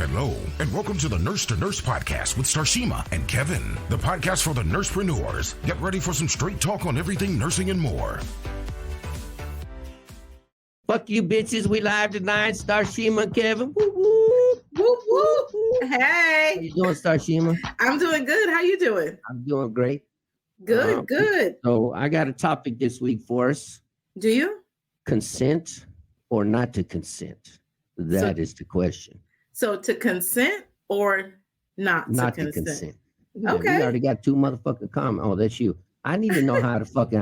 Hello, and welcome to the Nurse to Nurse podcast with Starshima and Kevin, the podcast for the nursepreneurs. Get ready for some straight talk on everything nursing and more. Fuck you, bitches. We live tonight. Starshima and Kevin. Woo, woo. Whoop, whoop. Hey. How you doing, Starshima? I'm doing good. How you doing? I'm doing great. Good, good. So I got a topic this week for us. Do you? Consent or not to consent? That is the question. So to consent or not to consent? Yeah, Okay. We already got two motherfucking comments. Oh, that's you. I need to know how to fucking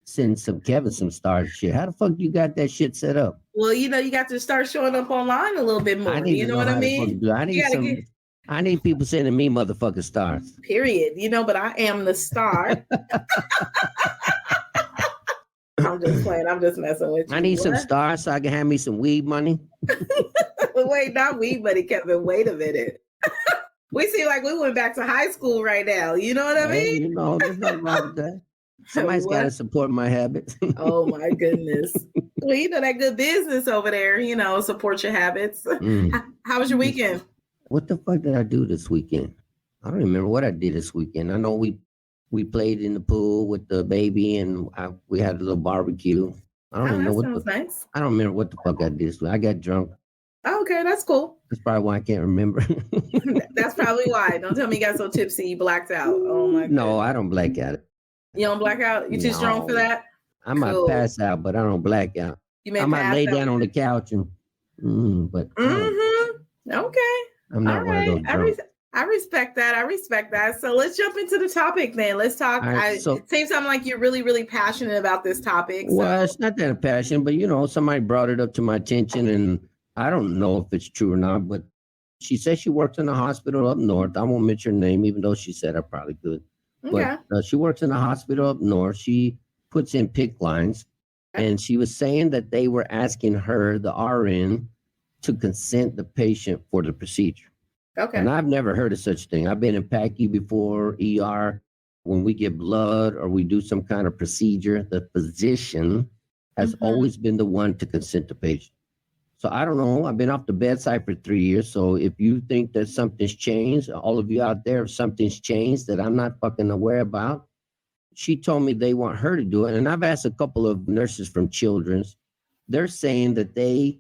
send some Kevin some star shit. How the fuck you got that shit set up? Well, you got to start showing up online a little bit more. You know what I mean? I need people sending me motherfucking stars. Period. But I am the star. I'm just playing. I'm just messing with you. I need some stars so I can have me some weed money. Wait, not weed money, Kevin. Wait a minute. We seem like we went back to high school right now. You know what I mean? There's nothing wrong with that. Somebody's got to support my habits. Oh, my goodness. Well, that good business over there, support your habits. How was your weekend? What the fuck did I do this weekend? I don't remember what I did this weekend. I know we played in the pool with the baby and we had a little barbecue. I don't remember nice. I don't remember what the fuck I did this week. I got drunk. Oh, okay, that's cool. That's probably why I can't remember. That's probably why. Don't tell me you got so tipsy you blacked out. Oh my God. No, I don't black out. You don't black out? You too strong for that? I might pass out, but I don't black out. I might lay down on the couch and Okay. I'm not one of those drunk. I respect that. So let's jump into the topic then. Let's talk. It seems like you're really, really passionate about this topic. So. Well, it's not that a passion, but somebody brought it up to my attention and I don't know if it's true or not, but she says she works in a hospital up north. I won't mention her name, even though she said I probably could. Okay. But she works in a hospital up north. She puts in PICC lines, and she was saying that they were asking her, the RN, to consent the patient for the procedure. Okay. And I've never heard of such a thing. I've been in PACU before, ER. When we get blood or we do some kind of procedure, the physician has always been the one to consent the patient. So I don't know. I've been off the bedside for 3 years. So if you think that something's changed, all of you out there, if something's changed that I'm not fucking aware about, she told me they want her to do it. And I've asked a couple of nurses from Children's. They're saying that they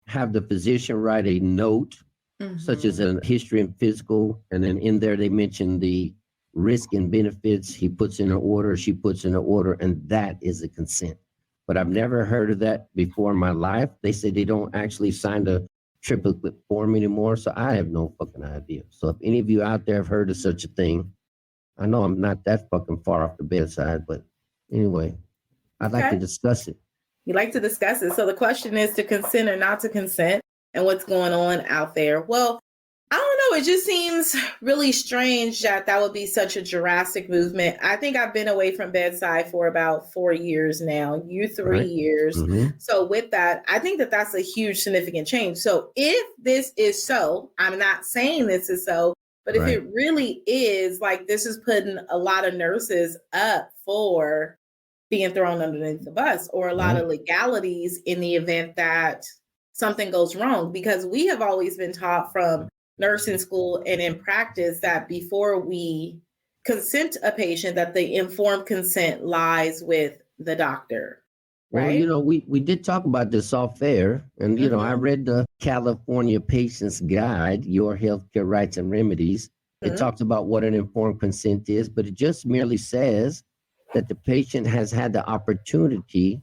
have the physician write a note, such as a history and physical. And then in there, they mention the risk and benefits. He puts in an order, she puts in an order, and that is a consent. But I've never heard of that before in my life. They say they don't actually sign the triplicate form anymore, so I have no fucking idea. So if any of you out there have heard of such a thing, I know I'm not that fucking far off the bedside, but anyway, I'd like to discuss it. You like to discuss it. So the question is to consent or not to consent and what's going on out there. Well, I don't know. It just seems really strange that would be such a drastic movement. I think I've been away from bedside for about 4 years now. You 3 years. So with that, I think that's a huge significant change. So if this is so, I'm not saying this is so, but if it really is, this is putting a lot of nurses up for being thrown underneath the bus or a lot of legalities in the event that something goes wrong, because we have always been taught from nursing school and in practice that before we consent a patient, that the informed consent lies with the doctor. Right? Well, we did talk about this off air, and I read the California Patient's Guide, Your Healthcare Rights and Remedies. It talks about what an informed consent is, but it just merely says that the patient has had the opportunity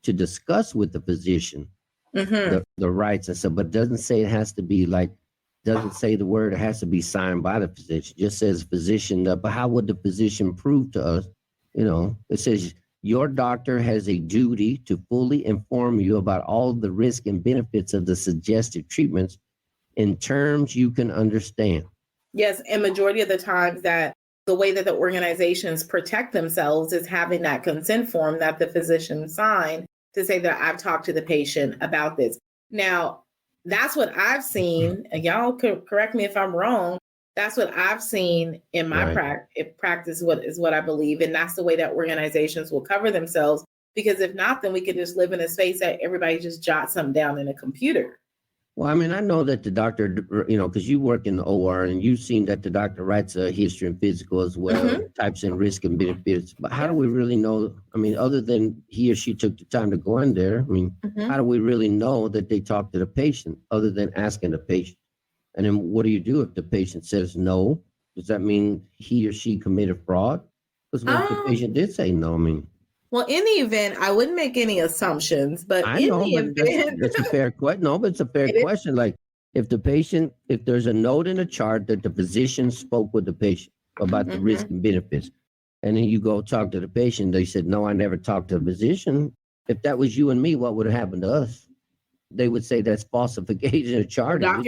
to discuss with the physician the rights and stuff, but it doesn't say it has to be doesn't say the word it has to be signed by the physician. It just says physician, but how would the physician prove to us? It says your doctor has a duty to fully inform you about all the risk and benefits of the suggested treatments in terms you can understand. Yes, and majority of the times that the way that the organizations protect themselves is having that consent form that the physician signed to say that I've talked to the patient about this. Now, that's what I've seen, and y'all could correct me if I'm wrong. That's what I've seen in my practice, what I believe. And that's the way that organizations will cover themselves. Because if not, then we could just live in a space that everybody just jots something down in a computer. Well, I mean, I know that the doctor, because you work in the OR and you've seen that the doctor writes a history and physical as well, types in risk and benefits. But how do we really know? I mean, other than he or she took the time to go in there, I mean, how do we really know that they talked to the patient other than asking the patient? And then what do you do if the patient says no? Does that mean he or she committed fraud? Because what if the patient did say no? I mean, well, in the event, I wouldn't make any assumptions, but I in know, the but event, that's a fair question. No, but it's a fair question. Like if there's a note in a chart that the physician spoke with the patient about the risk and benefits, and then you go talk to the patient, they said, no, I never talked to the physician. If that was you and me, what would have happened to us? They would say that's falsification of charting.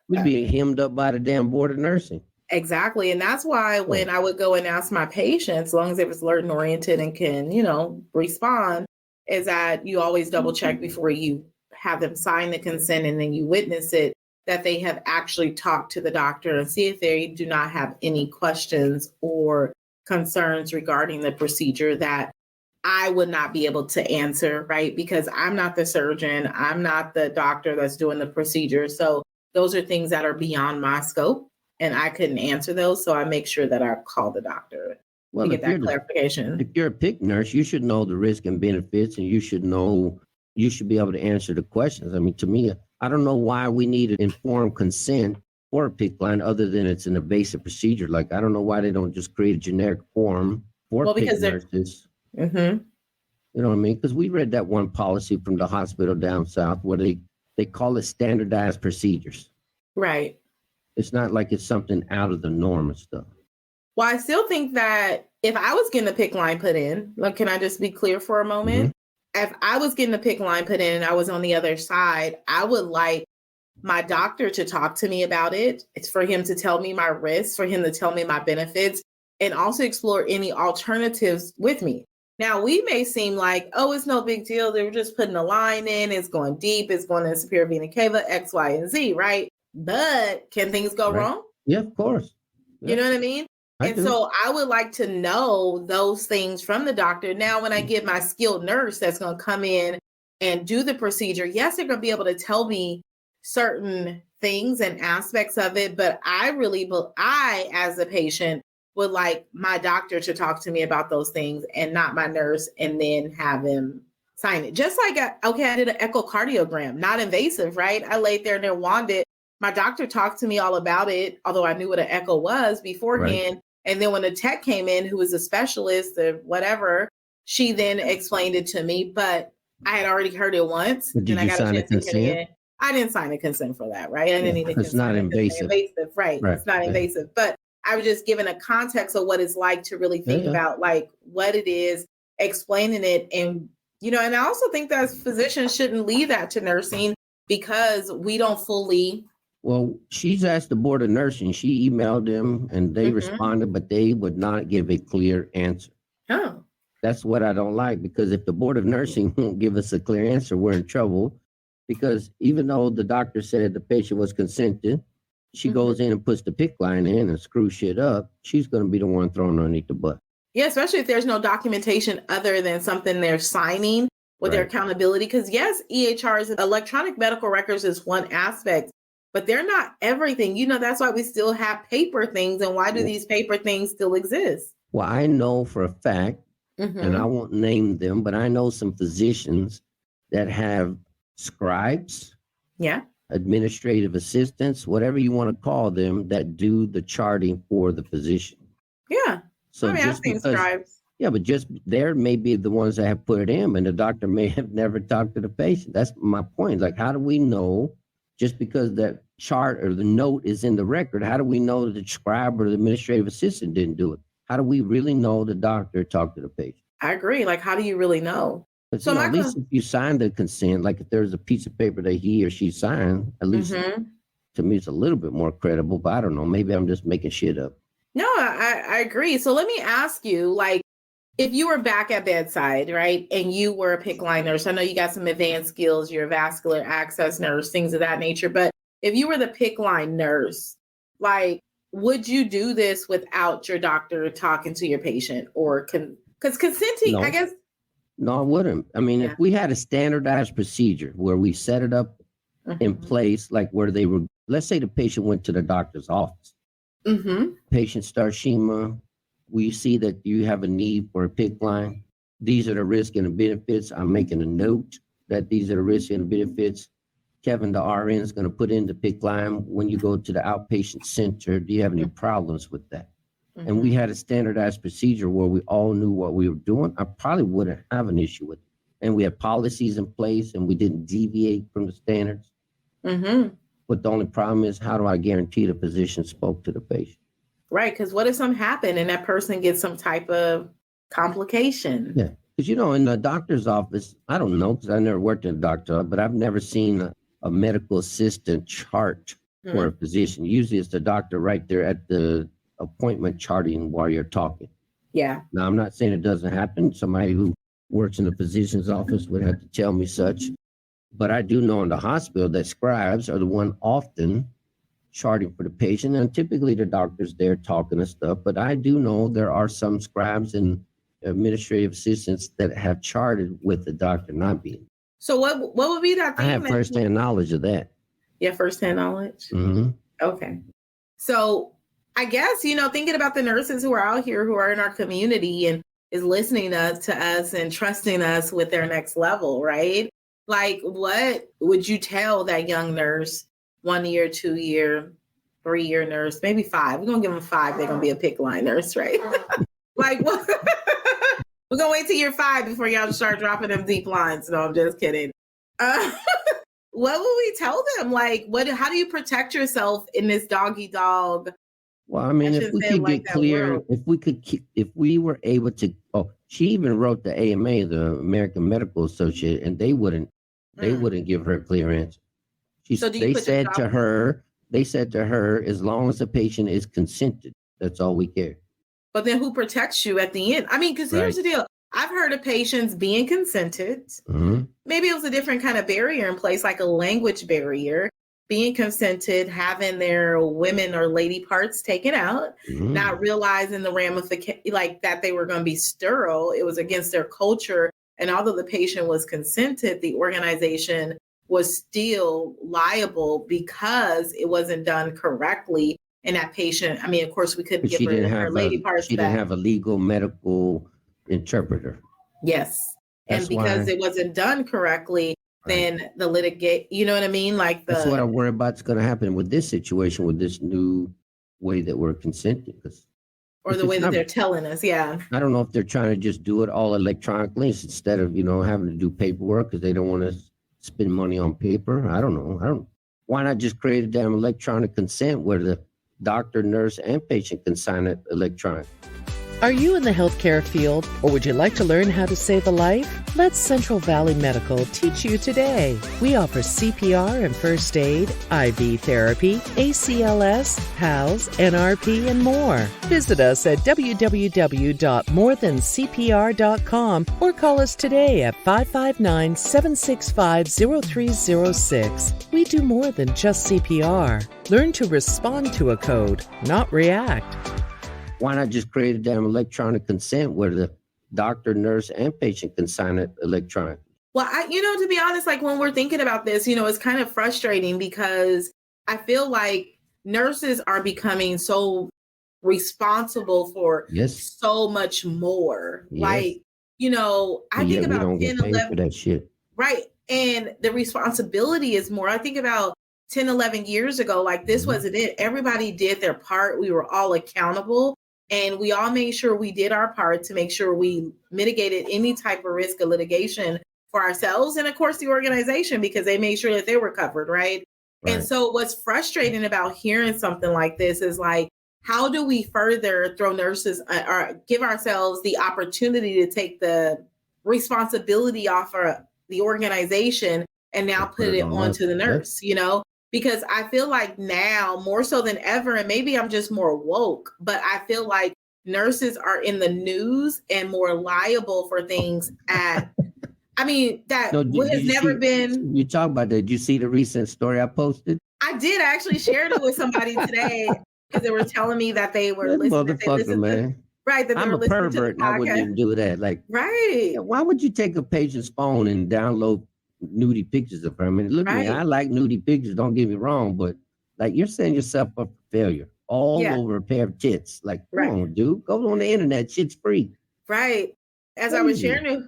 We'd be hemmed up by the damn board of nursing. Exactly. And that's why when I would go and ask my patients, as long as they was alert and oriented and can, respond, is that you always double check before you have them sign the consent and then you witness it, that they have actually talked to the doctor and see if they do not have any questions or concerns regarding the procedure that I would not be able to answer, right? Because I'm not the surgeon. I'm not the doctor that's doing the procedure. So those are things that are beyond my scope. And I couldn't answer those, so I make sure that I call the doctor to get that clarification. If you're a PIC nurse, you should know the risk and benefits, and you should be able to answer the questions. I mean, to me, I don't know why we need an informed consent for a PIC line other than it's an invasive procedure. Like, I don't know why they don't just create a generic form for PIC nurses. You know what I mean? Because we read that one policy from the hospital down south where they call it standardized procedures. Right. It's not like it's something out of the norm and stuff. Well, I still think that if I was getting a PIC line put in, can I just be clear for a moment? If I was getting a PIC line put in and I was on the other side, I would like my doctor to talk to me about it. It's for him to tell me my risks, for him to tell me my benefits, and also explore any alternatives with me. Now, we may seem like, oh, it's no big deal. They were just putting a line in. It's going deep. It's going in superior vena cava, X, Y, and Z, right? But can things go wrong? Yeah, of course. Yeah. You know what I mean? So I would like to know those things from the doctor. Now, when I get my skilled nurse that's going to come in and do the procedure, yes, they're going to be able to tell me certain things and aspects of it. But I, as a patient, would like my doctor to talk to me about those things and not my nurse, and then have him sign it. Just like, I did an echocardiogram, not invasive, right? I laid there and they're wanded. My doctor talked to me all about it, although I knew what an echo was beforehand. Right. And then when the tech came in, who was a specialist or whatever, she then explained it to me, but I had already heard it once. Did you sign a consent? I didn't sign a consent for that, right? I didn't need a consent. It's not invasive. Right. It's not invasive. But I was just given a context of what it's like to really think about like what it is, explaining it. And, and I also think that physicians shouldn't leave that to nursing because we don't fully. Well, she's asked the board of nursing. She emailed them and they responded, but they would not give a clear answer. Oh. That's what I don't like, because if the board of nursing won't give us a clear answer, we're in trouble. Because even though the doctor said the patient was consented, she goes in and puts the PIC line in and screws shit up, she's going to be the one thrown underneath the bus. Yeah, especially if there's no documentation other than something they're signing with their accountability. Because yes, EHRs, electronic medical records, is one aspect, but they're not everything. That's why we still have paper things. And why do these paper things still exist? Well, I know for a fact, and I won't name them, but I know some physicians that have scribes, administrative assistants, whatever you want to call them, that do the charting for the physician. Yeah. So I've seen scribes. Yeah, but just there may be the ones that have put it in, and the doctor may have never talked to the patient. That's my point. Like, how do we know, just because that chart or the note is in the record, how do we know that the scribe or the administrative assistant didn't do it? How do we really know the doctor talked to the patient? I agree. Like, how do you really know? But so at least if you sign the consent, like if there's a piece of paper that he or she signed, at least to me it's a little bit more credible. But I don't know. Maybe I'm just making shit up. No, I agree. So let me ask you, like, if you were back at bedside, right, and you were a PIC line nurse, I know you got some advanced skills, you're a vascular access nurse, things of that nature. But if you were the PIC line nurse, like, would you do this without your doctor talking to your patient? Or because consenting, I guess. No, I wouldn't. I mean, if we had a standardized procedure where we set it up in place, like where they were, let's say the patient went to the doctor's office. Patient starts SHEMA. We see that you have a need for a PICC line. These are the risks and the benefits. I'm making a note that these are the risks and the benefits. Kevin, the RN, is going to put in the PICC line. When you go to the outpatient center, do you have any problems with that? And we had a standardized procedure where we all knew what we were doing. I probably wouldn't have an issue with it. And we had policies in place and we didn't deviate from the standards. But the only problem is, how do I guarantee the physician spoke to the patient? Right, because what if something happened and that person gets some type of complication? Yeah, because, in the doctor's office, I don't know, because I never worked in a doctor, but I've never seen a medical assistant chart for a physician. Usually it's the doctor right there at the appointment charting while you're talking. Yeah. Now, I'm not saying it doesn't happen. Somebody who works in the physician's office would have to tell me such. But I do know in the hospital that scribes are the one often charting for the patient. And typically the doctor's there talking and stuff. But I do know there are some scribes and administrative assistants that have charted with the doctor not being. So what would be that thing? I have firsthand knowledge of that. Yeah, firsthand knowledge? Okay. So I guess, thinking about the nurses who are out here, who are in our community and is listening to us and trusting us with their next level, right? Like, what would you tell that young nurse, 1 year, 2 year, 3 year nurse, maybe 5? We're going to give them 5. They're going to be a PICC line nurse, right? Like, what? We're going to wait till year 5 before y'all start dropping them deep lines. No, I'm just kidding. What would we tell them? Like, how do you protect yourself in this doggy dog? Well, I mean, if we could get clear, if we were able to, she even wrote the AMA, the American Medical Association, and they wouldn't give her a clear answer. They said to her, as long as the patient is consented, that's all we care. But then who protects you at the end? I mean, because here's the deal. I've heard of patients being consented. Maybe it was a different kind of barrier in place, like a language barrier, being consented, having their women or lady parts taken out, not realizing the ramification, like that they were going to be sterile. It was against their culture. And although the patient was consented, the organization was still liable because it wasn't done correctly. And that patient, I mean, of course, we couldn't give her lady parts back. She didn't have a legal medical interpreter. Yes. And because it wasn't done correctly, then the litigate, you know what I mean? That's what I'm worried about is going to happen with this situation, with this new way that we're consenting. Or the way that they're telling us, yeah. I don't know if they're trying to just do it all electronically instead of, having to do paperwork because they don't want to spend money on paper. I don't know. Why not just create a damn electronic consent where the doctor, nurse, and patient can sign it electronically? Are you in the healthcare field, or would you like to learn how to save a life? Let Central Valley Medical teach you today. We offer CPR and first aid, IV therapy, ACLS, PALS, NRP, and more. Visit us at www.morethancpr.com or call us today at 559-765-0306. We do more than just CPR. Learn to respond to a code, not react. Why not just create a damn electronic consent where the doctor, nurse, and patient can sign it electronically? Well, to be honest, like when we're thinking about this, it's kind of frustrating because I feel like nurses are becoming so responsible for so much more. Yes. Like, I think about 10, 11 for that shit. Right. And the responsibility is more. I think about 10, 11 years ago, like this wasn't it. Everybody did their part. We were all accountable. And we all made sure we did our part to make sure we mitigated any type of risk of litigation for ourselves and, of course, the organization, because they made sure that they were covered, right? And so what's frustrating about hearing something like this is like, how do we further throw nurses or give ourselves the opportunity to take the responsibility off of the organization and now put it onto the nurse, Because I feel like now more so than ever, and maybe I'm just more woke, but I feel like nurses are in the news and more liable for things has never been. You talk about that. Did you see the recent story I posted? I did. I actually shared it with somebody today because they were telling me that they were listening. Motherfucker, man. Right. I'm a pervert and I wouldn't even do that. Like, right. Why would you take a patient's phone and download nudie pictures of her. I mean, look at me. Right. I like nudie pictures. Don't get me wrong, but like you're setting yourself up for failure all Yeah. over a pair of tits. Like, come Right. on, dude. Go on the internet. Shit's free. Right. As I was sharing it,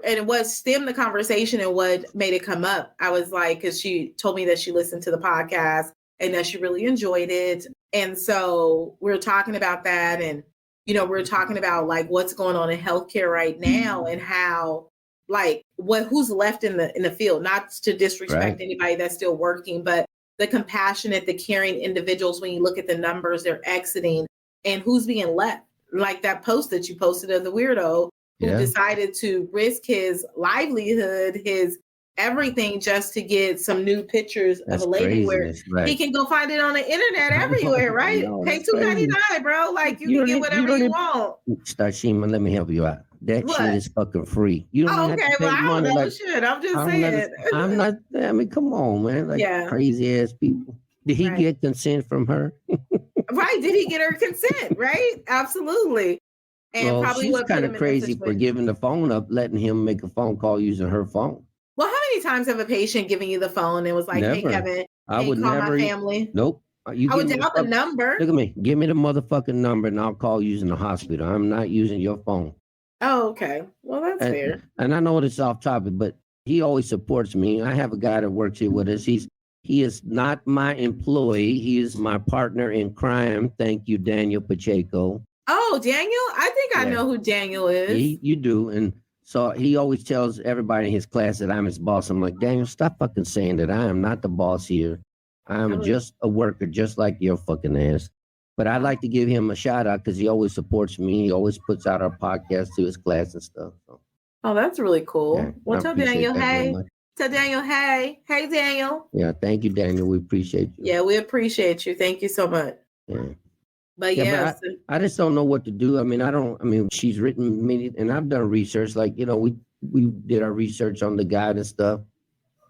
and what stemmed the conversation and what made it come up, I was like, because she told me that she listened to the podcast and that she really enjoyed it. And so we were talking about that. And, you know, we're talking about like what's going on in healthcare right now and how, like, who's left in the field, not to disrespect anybody that's still working, but the compassionate, the caring individuals, when you look at the numbers, they're exiting, and who's being left. Like that post that you posted of the weirdo who decided to risk his livelihood, his everything, just to get some new pictures of a lady where he can go find it on the internet everywhere, right? Pay $2.99, bro. Like you can get whatever you want. Starshima, let me help you out. That shit is fucking free. You don't have to pay money. Like, shit. I'm just saying. I'm not. I mean, come on, man. Like crazy ass people. Did he get consent from her? Right? Did he get her consent? Right? Absolutely. And probably she's kind of crazy for giving the phone up, letting him make a phone call using her phone. Well, how many times have a patient given you the phone and was like, "Hey, Kevin, I would call never. My family." Nope. I would dial the number. Look at me. Give me the motherfucking number, and I'll call using the hospital. I'm not using your phone. Oh, okay. Well, that's fair. And I know it's off topic, but he always supports me. I have a guy that works here with us. He is not my employee. He is my partner in crime. Thank you, Daniel Pacheco. Oh, Daniel? I think I know who Daniel is. You do. And so he always tells everybody in his class that I'm his boss. I'm like, Daniel, stop fucking saying that. I am not the boss here. I'm just a worker, just like your fucking ass. But I'd like to give him a shout out because he always supports me. He always puts out our podcast to his class and stuff. So. Oh, that's really cool. Yeah, well, tell Daniel, hey. Tell Daniel, hey. Hey, Daniel. Yeah, thank you, Daniel. We appreciate you. Yeah, we appreciate you. Thank you so much. Yeah. But but I just don't know what to do. I mean, she's written many, and I've done research. Like, you know, we did our research on the guide and stuff,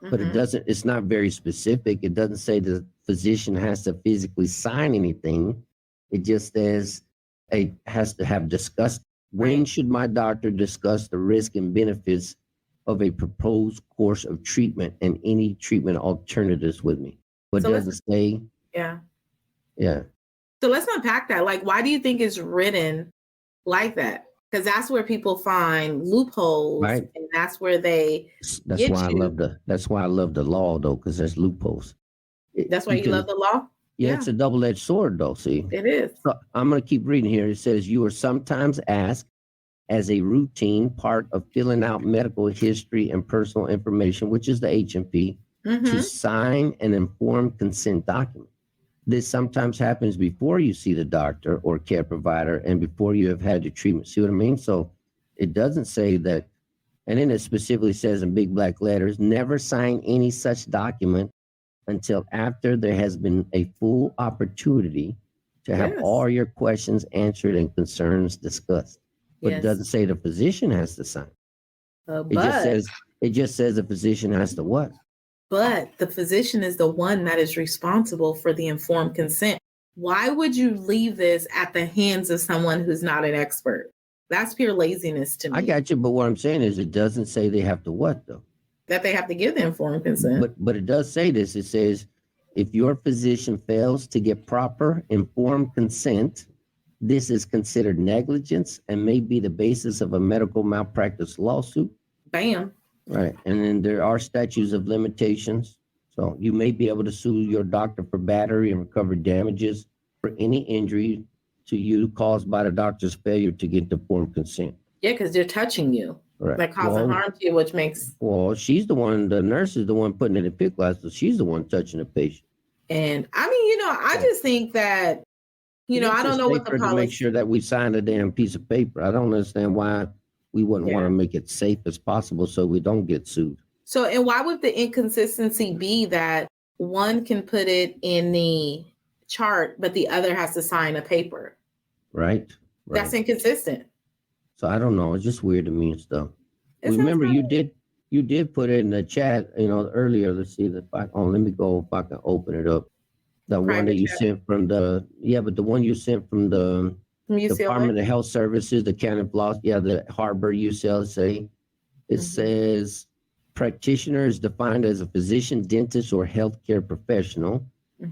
but it's not very specific. It doesn't say the physician has to physically sign anything. It just says it has to have discussed. When should my doctor discuss the risk and benefits of a proposed course of treatment and any treatment alternatives with me? But it doesn't say. Yeah. Yeah. So let's unpack that. Like, why do you think it's written like that? Because that's where people find loopholes, and that's where they. That's why I love the law, though, because there's loopholes. That's why you love the law. Yeah, it's a double-edged sword, though. See, it is. So I'm going to keep reading here. It says you are sometimes asked as a routine part of filling out medical history and personal information, which is the H&P, to sign an informed consent document. This sometimes happens before you see the doctor or care provider and before you have had the treatment. See what I mean? So it doesn't say that. And then it specifically says in big black letters, never sign any such document until after there has been a full opportunity to have all your questions answered and concerns discussed. But it doesn't say the physician has to sign. It just says the physician has to what? But the physician is the one that is responsible for the informed consent. Why would you leave this at the hands of someone who's not an expert? That's pure laziness to me. I got you, but what I'm saying is it doesn't say they have to what, though? That they have to give the informed consent. But it does say this. It says, if your physician fails to get proper informed consent, this is considered negligence and may be the basis of a medical malpractice lawsuit. Bam. Right. And then there are statutes of limitations. So you may be able to sue your doctor for battery and recover damages for any injury to you caused by the doctor's failure to get the informed consent. Yeah, because they're touching you. Right. That causing harm to you, which makes... Well, she's the one, the nurse is the one putting it in PICC glass, so she's the one touching the patient. And I mean, I just think that, I don't know what the policy... to make sure that we sign a damn piece of paper. I don't understand why we wouldn't want to make it safe as possible so we don't get sued. So, and why would the inconsistency be that one can put it in the chart, but the other has to sign a paper? Right. That's inconsistent. So I don't know. It's just weird to me and stuff. Remember, you did put it in the chat, earlier. Let's see if let me go if I can open it up. The one that you sent from the one you sent from the Department of Health Services, the County of Los, the Harbor UCLA. It says practitioner is defined as a physician, dentist, or healthcare professional,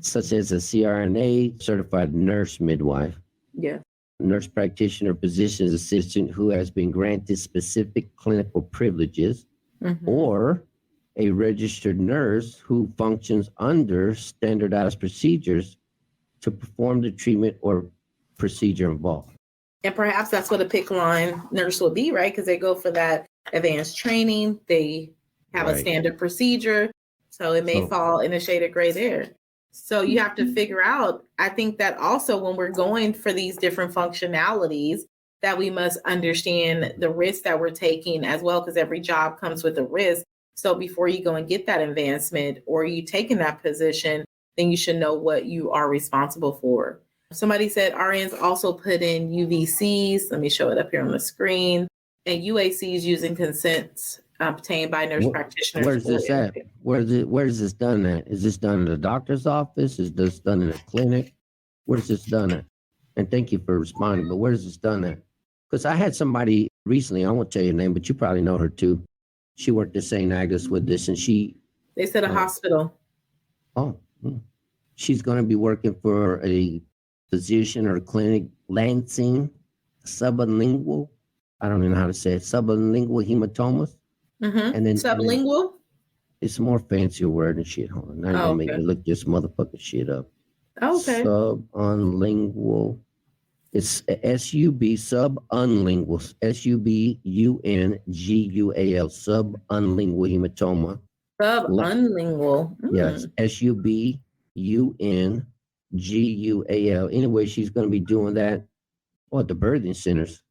such as a CRNA, certified nurse midwife. Yeah. Nurse practitioner, physician's assistant who has been granted specific clinical privileges, or a registered nurse who functions under standardized procedures to perform the treatment or procedure involved. And perhaps that's what a PICC line nurse will be, right? Because they go for that advanced training. They have a standard procedure. So it may fall in a shade of gray there. So you have to figure out, I think that also when we're going for these different functionalities, that we must understand the risk that we're taking as well, because every job comes with a risk. So before you go and get that advancement or you take in that position, then you should know what you are responsible for. Somebody said RNs also put in UVCs. Let me show it up here on the screen. And UACs using consents obtained by nurse practitioners. Where's this at? Where is this done at? Is this done in the doctor's office? Is this done in a clinic? Where's this done at? And thank you for responding, but where's this done at? Because I had somebody recently, I won't tell you her name, but you probably know her too. She worked at St. Agnes with this, and they said a hospital. She's going to be working for a physician or clinic, lancing sublingual, I don't even know how to say it, sublingual hematomas. And then sublingual? It's a more fancier word and shit. Hold on. Now you're going to make me look this motherfucking shit up. Okay. Subunlingual. It's SUB, subunlingual, SUBUNGUAL, subunlingual hematoma. Subunlingual. Yes, SUBUNGUAL. Anyway, she's going to be doing that at the birthing centers,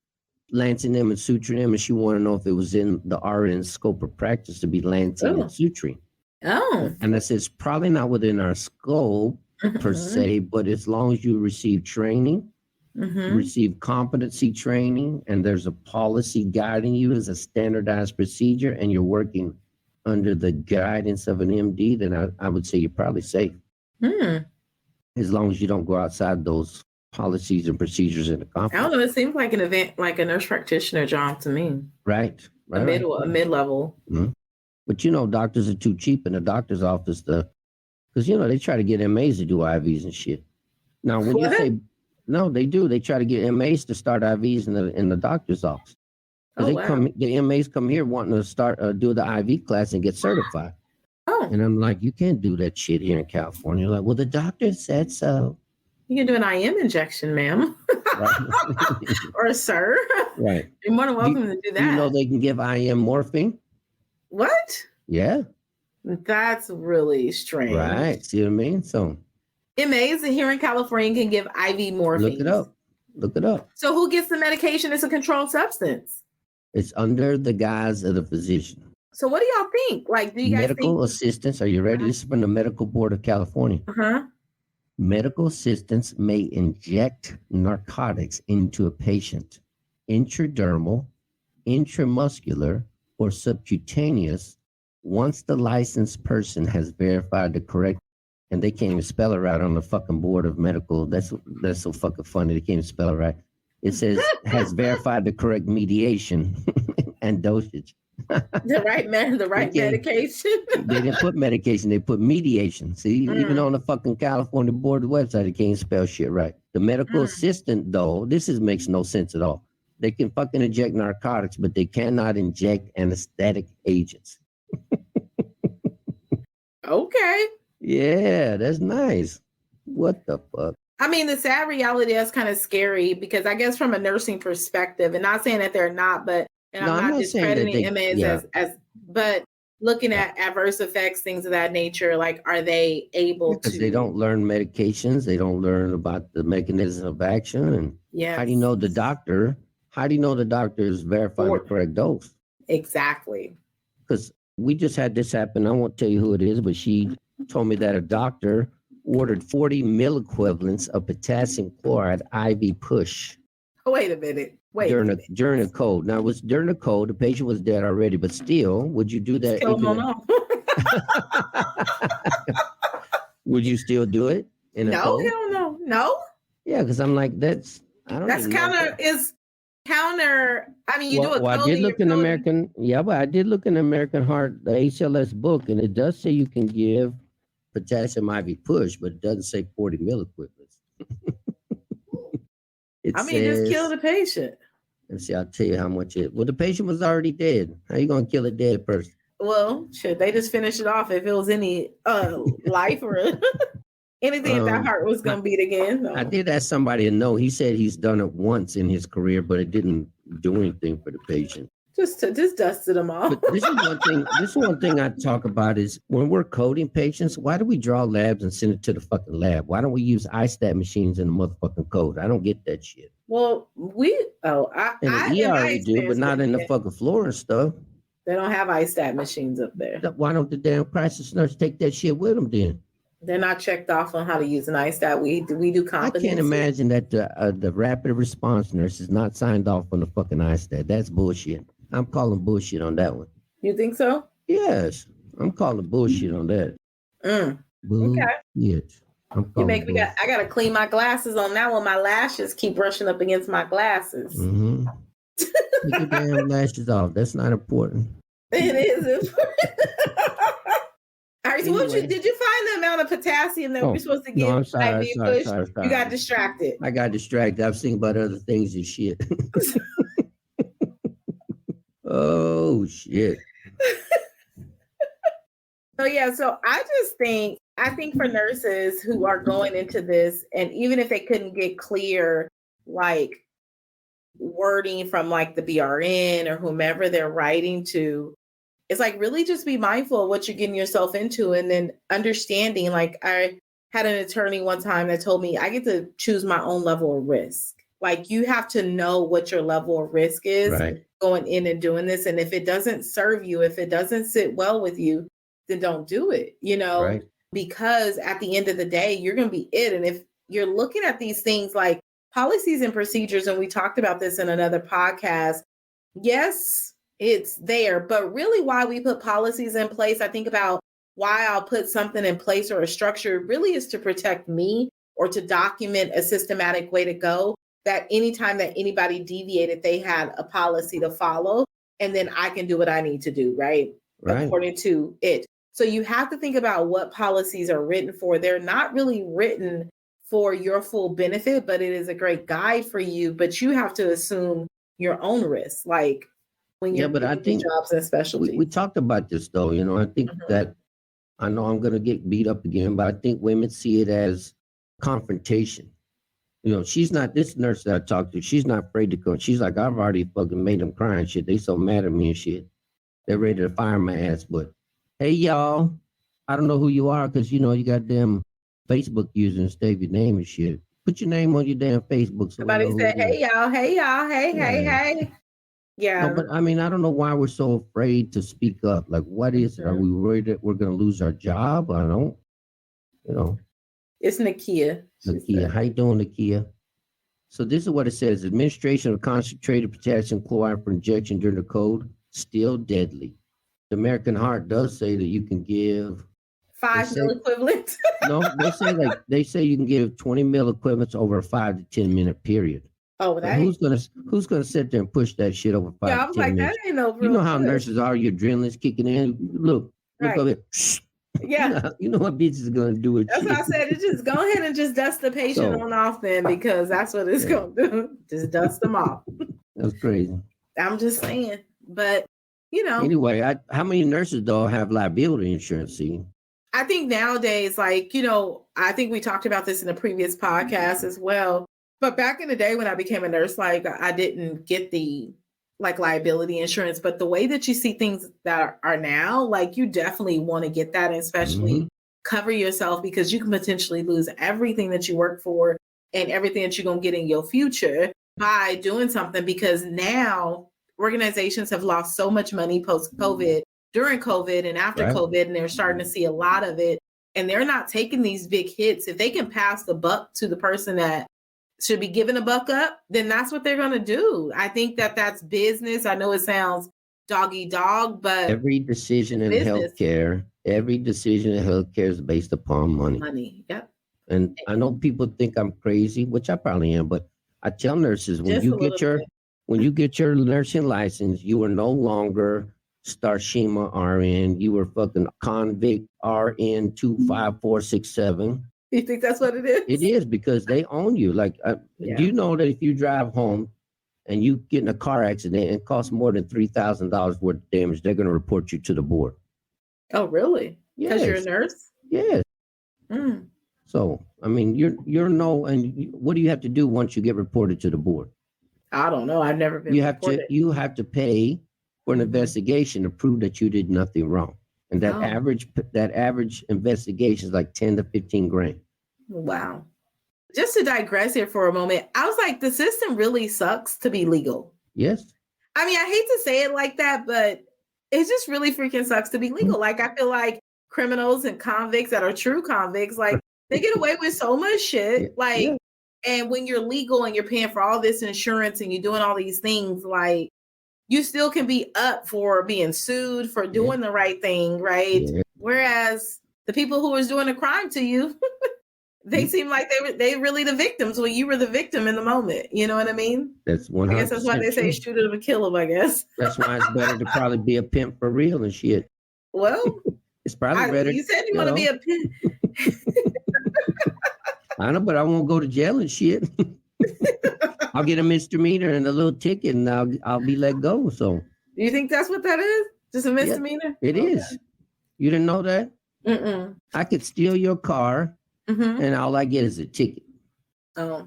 lancing them and suturing them, and she wanted to know if it was in the RN scope of practice to be lancing and suturing. And I said, it's probably not within our scope per se, but as long as you receive training, receive competency training, and there's a policy guiding you as a standardized procedure, and you're working under the guidance of an MD, then I would say you're probably safe. As long as you don't go outside those policies and procedures in the conference. I don't know. It seems like an event, like a nurse practitioner job to me. Right. A mid-level. But doctors are too cheap in the doctor's office because they try to get MAs to do IVs and shit. Now, when you say no, they do. They try to get MAs to start IVs in the doctor's office. The MAs come here wanting to start do the IV class and get certified. And I'm like, you can't do that shit here in California. Like, well, the doctor said so. You can do an IM injection, ma'am. Or sir. Right. You're more than welcome to do that. They can give IM morphine? What? Yeah. That's really strange. Right. See what I mean? So MAs here in California can give IV morphine. Look it up. So who gets the medication? It's a controlled substance. It's under the guise of the physician. So what do y'all think? Like, do you guys medical assistants? Are you ready? This is from the Medical Board of California. Medical assistants may inject narcotics into a patient, intradermal, intramuscular, or subcutaneous, once the licensed person has verified the correct, and they can't even spell it right on the fucking Board of Medical. That's so fucking funny. They can't even spell it right. It says has verified the correct mediation and dosage. The right medication. They didn't put medication, they put mediation. See, even on the fucking California Board website, they can't spell shit right. The medical assistant, though, makes no sense at all. They can fucking inject narcotics, but they cannot inject anesthetic agents. Okay. Yeah, that's nice. What the fuck? I mean, the sad reality is kind of scary because I guess from a nursing perspective, and not saying that they're not, but I'm not discrediting MAs but looking at adverse effects, things of that nature, like, are they able to? Because they don't learn medications. They don't learn about the mechanism of action. And how do you know the doctor? How do you know the doctor is verifying the correct dose? Exactly. Because we just had this happen. I won't tell you who it is, but she told me that a doctor ordered 40 milliequivalents of potassium chloride IV push. Oh, wait a minute. During a cold. Now, it was during the cold. The patient was dead already, but still, would you do that? Would you still do it? No, hell no. No? Yeah, because I'm like, that's kind of counter. I mean, you do a Well, I code did and look you're in coding. American. Yeah, but I did look in American Heart, the HLS book, and it does say you can give potassium IV push, but it doesn't say 40 milliequivalents. It I mean, just kill says, the patient. let's see, I'll tell you how much it. Well, the patient was already dead. How you gonna kill a dead person? Well, should they just finish it off if it was any life or anything if that heart was gonna beat again? No. I did ask somebody to know. He said he's done it once in his career, but it didn't do anything for the patient. Just dusted them off. But this is one thing. This is one thing I talk about is when we're coding patients, why do we draw labs and send it to the fucking lab? Why don't we use iStat machines in the motherfucking code? I don't get that shit. Well, in the ER we do, but not in the fucking floor and stuff. They don't have iStat machines up there. Why don't the damn crisis nurse take that shit with them then? They're not checked off on how to use an iStat. We do competency. I can't imagine that the rapid response nurse is not signed off on the fucking iStat. That's bullshit. I'm calling bullshit on that one. You think so? Yes, I'm calling bullshit on that. Okay. Yes. You make me I gotta clean my glasses on that one. My lashes keep brushing up against my glasses. Mm-hmm. Take your damn lashes off. That's not important. It is important. All right, so Anyway. did you find the amount of potassium that we're supposed to get? No, I'm sorry. You got distracted. I got distracted. I was thinking about other things and shit. Oh shit. So I think for nurses who are going into this, and even if they couldn't get clear like wording from like the BRN or whomever they're writing to, it's like really just be mindful of what you're getting yourself into, and then understanding. Like I had an attorney one time that told me I get to choose my own level of risk. Like you have to know what your level of risk is going in and doing this. And if it doesn't serve you, if it doesn't sit well with you, then don't do it, because at the end of the day, you're going to be it. And if you're looking at these things like policies and procedures, and we talked about this in another podcast, yes, it's there, but really why we put policies in place, I think about why I'll put something in place or a structure really is to protect me or to document a systematic way to go, that anytime that anybody deviated, they had a policy to follow, and then I can do what I need to do, right? According to it. So you have to think about what policies are written for. They're not really written for your full benefit, but it is a great guide for you, but you have to assume your own risk. Like when you're I think jobs and specialty. We talked about this though, I think that I know I'm going to get beat up again, but I think women see it as confrontation. She's not, this nurse that I talked to, she's not afraid to go. She's like, I've already fucking made them cry and shit. They so mad at me and shit. They're ready to fire my ass. But hey, y'all, I don't know who you are because, you got them Facebook users and save your name and shit. Put your name on your damn Facebook. So somebody said, hey, y'all, hey. Yeah. No, but I mean, I don't know why we're so afraid to speak up. Like, what is it? Are we worried that we're going to lose our job? I don't, It's Nakia. Nakia, how you doing, Nakia? So this is what it says. Administration of concentrated potassium chloride for injection during the code, still deadly. The American Heart does say that you can give 5 milliequivalents. No, they say you can give 20 milliequivalents over a 5 to 10 minute period. Oh, that who's gonna sit there and push that shit over 5 to 10 minutes? I was like, minutes? That ain't no real You know how good. nurses are, your adrenaline's kicking in. Look over it. Yeah. You know what bitch is gonna do it. That's what I said. It just go ahead and just dust the patient on off then, because that's what it's gonna do. Just dust them off. That's crazy. I'm just saying. But Anyway, how many nurses though have liability insurance? See? I think nowadays, I think we talked about this in a previous podcast as well. But back in the day when I became a nurse, I didn't get the liability insurance, but the way that you see things that are now, you definitely want to get that, and especially cover yourself, because you can potentially lose everything that you work for and everything that you're going to get in your future by doing something, because now organizations have lost so much money post-COVID, during COVID and after COVID, and they're starting to see a lot of it, and they're not taking these big hits. If they can pass the buck to the person that should be giving a buck up, then that's what they're going to do. I think that that's business. I know it sounds dog, but every decision in healthcare is based upon money. Money, yep. And I know people think I'm crazy, which I probably am, but I tell nurses, when you get When you get your nursing license, you are no longer Starshima RN. You were fucking convict RN 25467. You think that's what it is? It is, because they own you. Like, do you know that if you drive home and you get in a car accident and it costs more than $3,000 worth of damage, they're going to report you to the board. Oh, really? Because you're a nurse? Yes. Mm. So, I mean, you're no, and what do you have to do once you get reported to the board? I don't know. I've never been reported. You have to pay for an investigation to prove that you did nothing wrong. And that average investigation is like 10 to 15 grand. Wow. Just to digress here for a moment, I was like, the system really sucks to be legal. Yes. I mean, I hate to say it like that, but it just really freaking sucks to be legal. Like, I feel like criminals and convicts that are true convicts, like, they get away with so much shit. And when you're legal and you're paying for all this insurance and you're doing all these things, like, you still can be up for being sued for doing the right thing, right? Yeah. Whereas the people who was doing a crime to you, they seem like they really the victims when you were the victim in the moment. You know what I mean? That's 100%. I guess that's why they say shoot them and kill them, I guess. That's why it's better to probably be a pimp for real and shit. Well, it's probably better. You said you want to be a pimp. I know, but I won't go to jail and shit. I'll get a misdemeanor and a little ticket, and I'll be let go. So, do you think that's what that is? Just a misdemeanor? Yeah, it is. You didn't know that? Mm-mm. I could steal your car, and all I get is a ticket. Oh,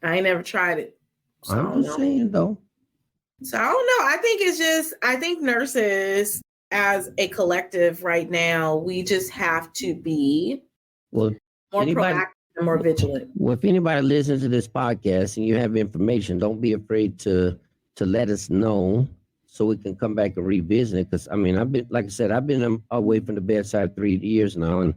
I ain't never tried it. So I'm just saying, though. So I don't know. I think nurses as a collective right now, we just have to be more proactive and more vigilant. Well, if anybody listens to this podcast and you have information, don't be afraid to let us know so we can come back and revisit it. Because, I mean, I've been away from the bedside 3 years now, and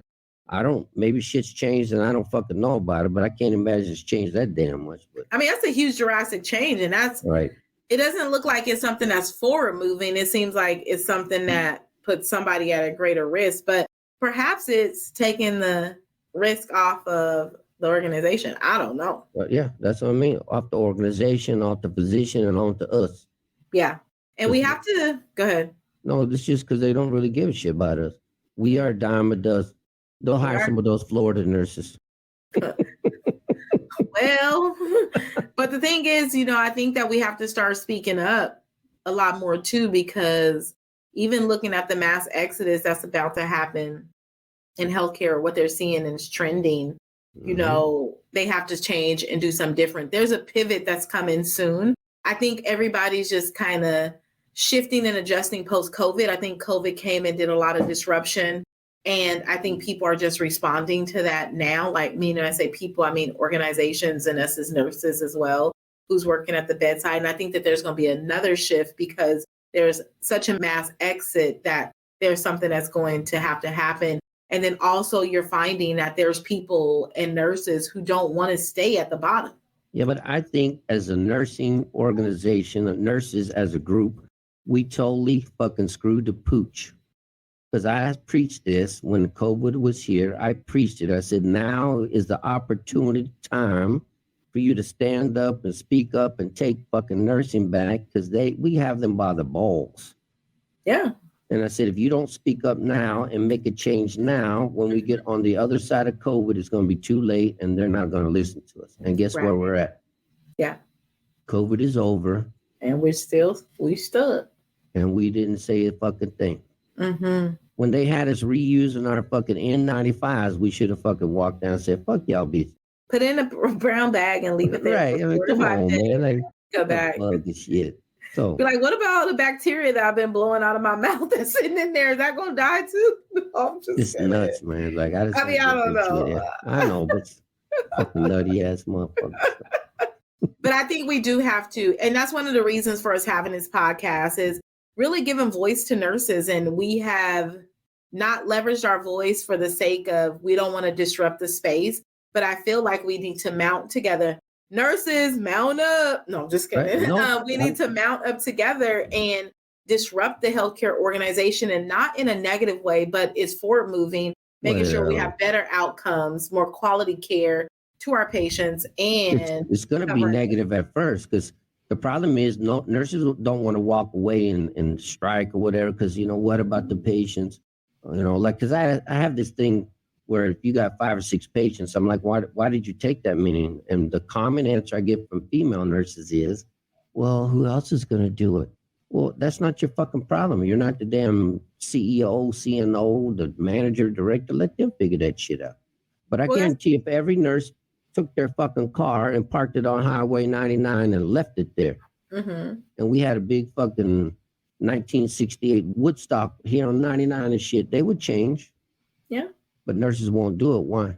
maybe shit's changed and I don't fucking know about it, but I can't imagine it's changed that damn much. But I mean, that's a huge drastic change, and that's right. It doesn't look like it's something that's forward moving. It seems like it's something that puts somebody at a greater risk, but perhaps it's taking the risk off of the organization. I don't know. But yeah, that's what I mean. Off the organization, off the position, and on to us. Yeah. And we have to go ahead. No, it's just because they don't really give a shit about us. We are a dime a dozen. They'll hire some of those Florida nurses. Well, but the thing is, I think that we have to start speaking up a lot more too, because even looking at the mass exodus that's about to happen in healthcare, what they're seeing is trending, they have to change and do something different. There's a pivot that's coming soon. I think everybody's just kind of shifting and adjusting post-COVID. I think COVID came and did a lot of disruption. And I think people are just responding to that now. Like, when I say people, I mean organizations and us as nurses as well, who's working at the bedside. And I think that there's going to be another shift because there's such a mass exit that there's something that's going to happen. And then also you're finding that there's people and nurses who don't want to stay at the bottom. Yeah, but I think as a nursing organization, nurses as a group, we totally fucking screwed the pooch. Because I preached this when COVID was here. I preached it. I said, now is the opportunity time for you to stand up and speak up and take fucking nursing back, because we have them by the balls. Yeah. And I said, if you don't speak up now and make a change now, when we get on the other side of COVID, it's going to be too late and they're not going to listen to us. And guess where we're at? Yeah. COVID is over. And we stuck. And we didn't say a fucking thing. Mm-hmm. When they had us reusing our fucking N95s, we should have fucking walked down and said, fuck y'all bitch. Put in a brown bag and leave it there. Right. I mean, come on, man. Like, go back. Love this shit. So, be like, what about all the bacteria that I've been blowing out of my mouth that's sitting in there? Is that going to die too? No, I'm just it's nuts, man. Like, I don't know. I know, but fucking nutty ass motherfuckers. But I think we do have to, and that's one of the reasons for us having this podcast is really giving voice to nurses. And we have not leveraged our voice for the sake of, we don't want to disrupt the space, but I feel like we need to mount together. Nurses, mount up. No, just kidding. Right. We need to mount up together and disrupt the healthcare organization, and not in a negative way, but it's forward moving, making sure we have better outcomes, more quality care to our patients. And it's going to be negative at first, because The problem is no nurses don't want to walk away and strike or whatever because what about the patients? Because I have this thing where if you got 5 or 6 patients, I'm like, why did you take that many? And the common answer I get from female nurses is, well, who else is going to do it? Well, that's not your fucking problem. You're not the damn CEO, CNO, the manager, director. Let them figure that shit out. But I guarantee if every nurse took their fucking car and parked it on Highway 99 and left it there, and we had a big fucking 1968 Woodstock here on 99 and shit, they would change. Yeah. But nurses won't do it. Why?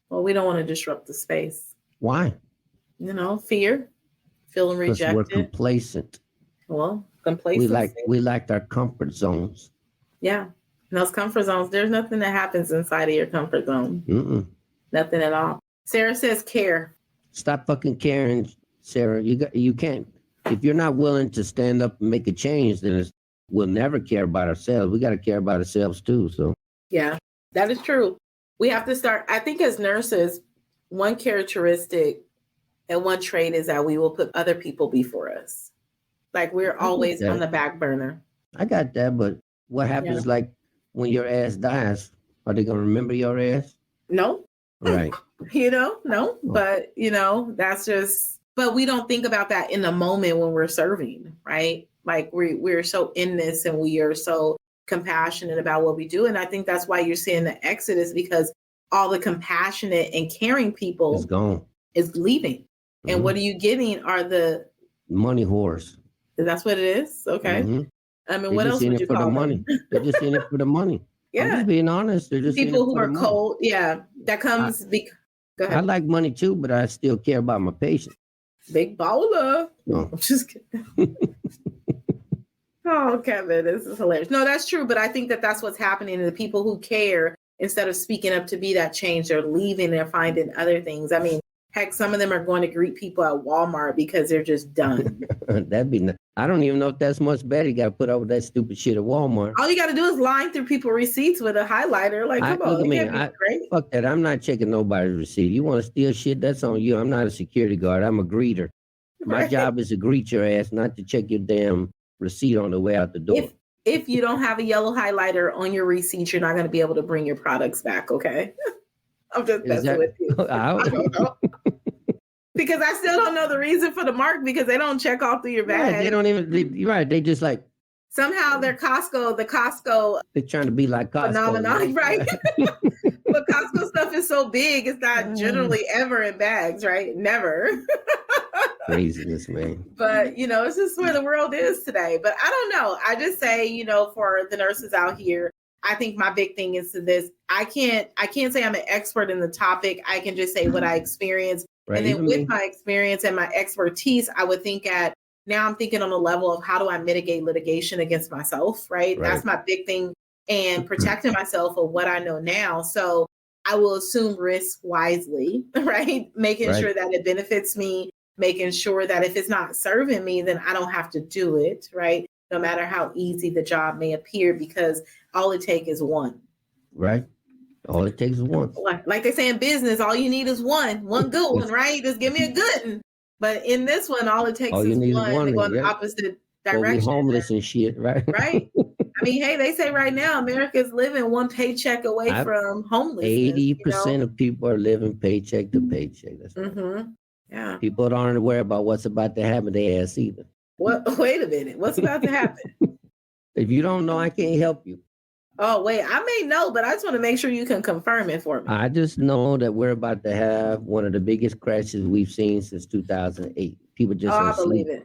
Well, we don't want to disrupt the space. Why? Fear, feeling rejected. Because we're complacent. Well, complacency. We liked our comfort zones. Yeah. And those comfort zones, there's nothing that happens inside of your comfort zone. Nothing at all. Sarah says care. Stop fucking caring, Sarah. You can't. If you're not willing to stand up and make a change, then we'll never care about ourselves. We got to care about ourselves too. So yeah, that is true. We have to start. I think as nurses, one characteristic and one trait is that we will put other people before us. Like we're always on the back burner. I got that, but what happens like when your ass dies? Are they gonna remember your ass? No. Right. No. But that's just. But we don't think about that in the moment when we're serving, right? Like we're so in this and we are so compassionate about what we do, and I think that's why you're seeing the exodus because all the compassionate and caring people is gone, is leaving, and what are you getting are the money whores. That's what it is. Okay. I mean, they're what else would you call them? Money. They're just in it for the money. Yeah. I'm just being honest. They're just people who are cold. Yeah. That comes go ahead. I like money too, but I still care about my patient. Big baller. No. I'm just kidding. Oh, Kevin, this is hilarious. No, that's true. But I think that that's what's happening. The people who care, instead of speaking up to be that change, they're leaving and finding other things. I mean, heck, some of them are going to greet people at Walmart because they're just done. That'd be. I don't even know if that's much better. You got to put up with that stupid shit at Walmart. All you got to do is line through people's receipts with a highlighter. Like, come on, it can't be great. Fuck that. I'm not checking nobody's receipt. You want to steal shit? That's on you. I'm not a security guard. I'm a greeter. My job is to greet your ass, not to check your damn receipt on the way out the door. If you don't have a yellow highlighter on your receipt, you're not going to be able to bring your products back. Okay. I'm just messing with you. I don't know. Because I still don't know the reason for the mark because they don't check off through your bag. Right, they don't even, you're right. They just like. Somehow they're Costco. They're trying to be like Costco. Phenomenon, right? But Costco stuff is so big, it's not generally ever in bags, right? Never. Craziness, man. But, it's just where the world is today. But I don't know. I just say, for the nurses out here, I think my big thing is to this. I can't say I'm an expert in the topic. I can just say what I experienced. Right. And then with my experience and my expertise, I would think now I'm thinking on the level of how do I mitigate litigation against myself, right? That's my big thing, and protecting myself of what I know now. So I will assume risk wisely, right? Making sure that it benefits me, making sure that if it's not serving me, then I don't have to do it, right? No matter how easy the job may appear, because all it takes is one. Right. All it takes is one. Like they say in business, all you need is one good one, right? Just give me a good one. But in this one, all it takes is one to go in the opposite direction. Homeless and shit, right? Right. I mean, hey, they say right now, America's living one paycheck away from homelessness. 80% of people are living paycheck to paycheck. That's right. Yeah. People aren't aware about what's about to happen to their ass either. What? Wait a minute. What's about to happen? If you don't know, I can't help you. Oh, wait, I may know, but I just want to make sure you can confirm it for me. I just know that we're about to have one of the biggest crashes we've seen since 2008. People just I believe it.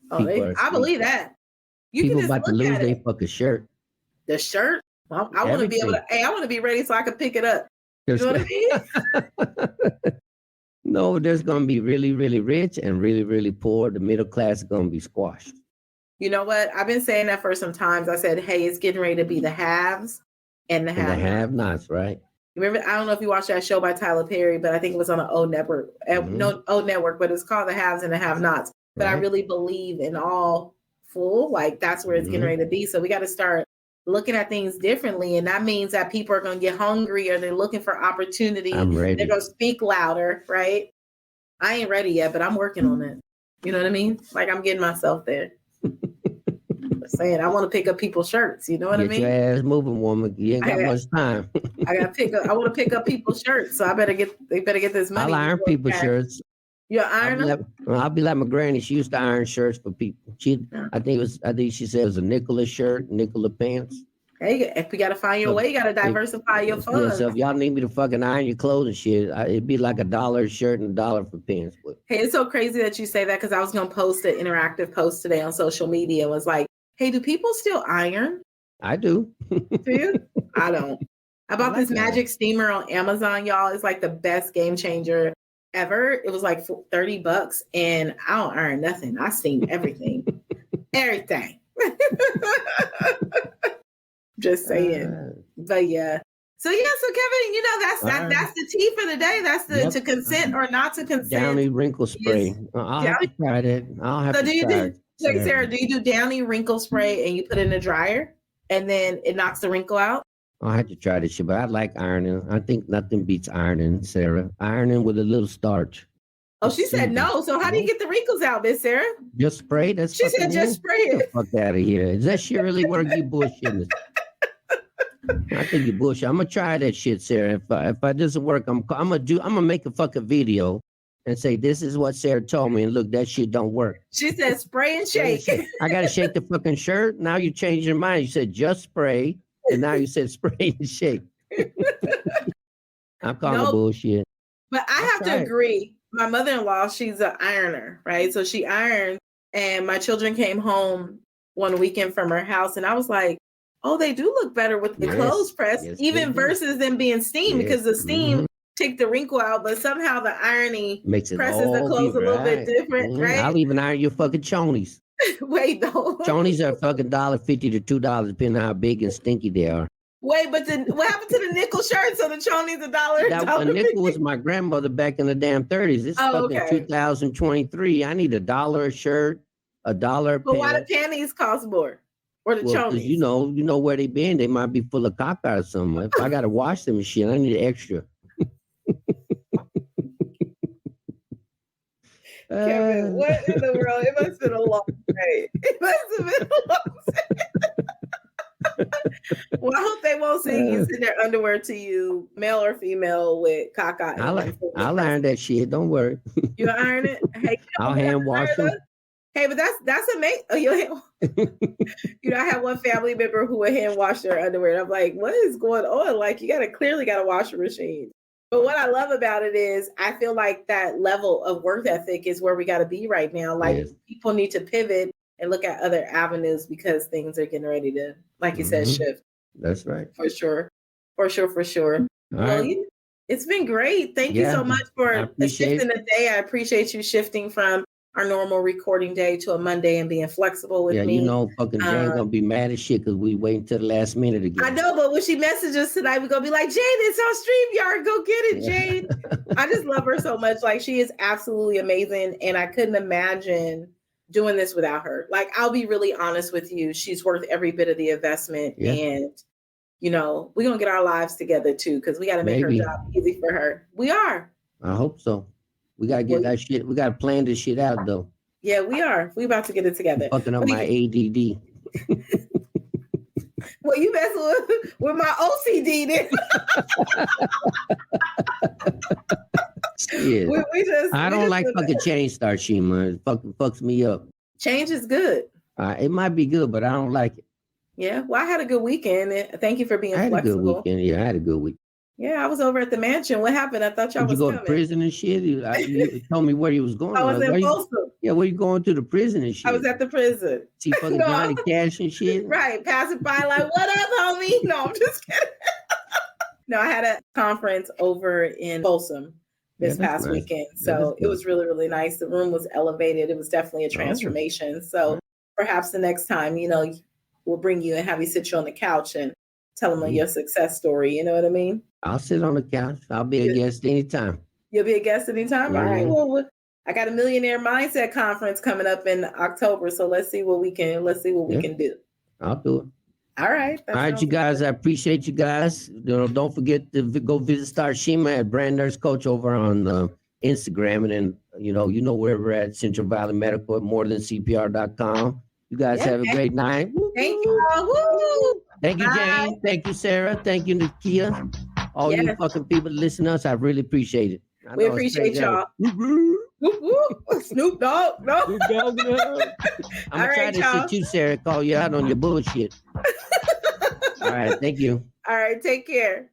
I believe that. People about to lose their fucking shirt. The shirt? Well, I want to be able to, I want to be ready so I can pick it up. You know what I mean? No, there's going to be really, really rich and really, really poor. The middle class is going to be squashed. You know what? I've been saying that for some times. I said, hey, it's getting ready to be the haves and the have-nots. The have-nots, right? Remember, I don't know if you watched that show by Tyler Perry, but I think it was on an old network. No, old network, but it's called The Haves and the Have-Nots. But I really believe in all full, like that's where it's getting ready to be. So we got to start looking at things differently. And that means that people are going to get hungry, or they're looking for opportunity. I'm ready. They're going to speak louder, right? I ain't ready yet, but I'm working on it. You know what I mean? Like I'm getting myself there. Saying I want to pick up people's shirts. You know what I mean? Get your ass moving, woman. You ain't got much time. I got to pick up. I want to pick up people's shirts, so they better get this money. I'll iron people's shirts. You iron them? I'll be like my granny. She used to iron shirts for people. I think she said it was a nickel a shirt, nickel a pants. Hey, if you got to find your way, you got to diversify your funds. Yeah, so if y'all need me to fucking iron your clothes and shit, it'd be like $1 a shirt and $1 for pants. But hey, it's so crazy that you say that because I was going to post an interactive post today on social media. It was like, hey, do people still iron? I do. Do you? I don't. I bought this magic steamer on Amazon, y'all. It's like the best game changer ever. It was like $30 and I don't iron nothing. I steam everything. Everything. Just saying. But yeah. So yeah, so Kevin, that's the tea for the day. That's the to consent or not to consent. Downy wrinkle spray. I'll have to try that. I'll have to try it. Like Sarah, do you do Downy wrinkle spray and you put it in the dryer and then it knocks the wrinkle out? I had to try this shit, but I like ironing. I think nothing beats ironing, Sarah. Ironing with a little starch. Oh, she said no. So how do you get the wrinkles out, Miss Sarah? Just spray. She said just spray it. Get the fuck out of here. Does that shit really work? You bullshitting. I think you bullshit. I'm gonna try that shit, Sarah. If it doesn't work, I'm gonna make a fucking video and say this is what Sarah told me. And look, that shit don't work. She said spray and shake. I gotta shake the fucking shirt. Now you changed your mind. You said just spray, and now you said spray and shake. I'm calling bullshit. But I have to agree. My mother-in-law, she's an ironer, right? So she ironed, and my children came home one weekend from her house, and I was like, oh, they do look better with the clothes press, even versus them being steamed, because the steam take the wrinkle out, but somehow the irony presses the clothes a little bit different, right? I'll even iron your fucking chonies. Wait, though. Chonies are fucking $1.50 to $2, depending on how big and stinky they are. Wait, but what happened to the nickel shirt? So the chonies $1. A nickel was my grandmother back in the damn 30s. It's fucking 2023. I need $1 a shirt, $1 But why the panties cost more? Or the chonies? You know where they been. They might be full of caca or something. If I gotta wash them and shit, I need extra. Kevin, what in the world? It must have been a long day. It must have been a long day. Well, I hope they won't see you in their underwear to you, male or female, with caca. I'll iron that shit. Don't worry. You iron it? Hey, I'll hand wash them. Hey, but that's amazing. I have one family member who would hand wash their underwear. And I'm like, what is going on? Like, you clearly got a washing machine. But what I love about it is I feel like that level of work ethic is where we got to be right now. Like people need to pivot and look at other avenues because things are getting ready to, like you said, shift. That's right. For sure. Well, it's been great. Thank you so much for shifting the day. I appreciate you shifting from our normal recording day to a Monday and being flexible with me. Fucking Jane gonna be mad as shit because we wait until the last minute again. I know, but when she messages tonight, we're gonna be like, Jane, it's on StreamYard. Go get it, Jane. I just love her so much. Like, she is absolutely amazing. And I couldn't imagine doing this without her. Like, I'll be really honest with you. She's worth every bit of the investment. Yeah. And, we're gonna get our lives together too, because we gotta make her job easy for her. We are. I hope so. We gotta get that shit. We gotta plan this shit out though. Yeah, we are. We about to get it together. Fucking up my ADD. Well, you messing with my OCD then. Yeah. I don't like fucking change, Starshima. It fucking fucks me up. Change is good. It might be good, but I don't like it. Yeah. Well, I had a good weekend. Thank you for being flexible. I had a good weekend. Yeah, I had a good week. Yeah, I was over at the mansion. What happened? I thought y'all was coming. Did you go to prison and shit? You told me where you was going. I was in Folsom. Where you going to the prison and shit? I was at the prison. See fucking Johnny Cash and shit? Right, passing by like, what up, homie? No, I'm just kidding. No, I had a conference over in Folsom this past weekend. So it was really, really nice. The room was elevated. It was definitely a transformation. So perhaps the next time, we'll bring you and have you sit you on the couch and tell them your success story. You know what I mean? I'll sit on the couch. I'll be a guest anytime. You'll be a guest anytime? All right. Well, I got a Millionaire Mindset Conference coming up in October. So let's see what we can do. I'll do it. All right. All right, you guys. I appreciate you guys. Don't forget to go visit Starshima at Brand Nurse Coach over on Instagram, and then You know where we're at, Central Valley Medical at morethancpr.com. You guys have a great night. Thank you. Woo! Thank you, Bye. Jane. Thank you, Sarah. Thank you, Nakia. All you fucking people listening to us, I really appreciate it. We appreciate y'all. Snoop Dogg. No. Snoop Dogg, no. I'm going to try to sit you, Sarah, call you out on your bullshit. All right. Thank you. All right. Take care.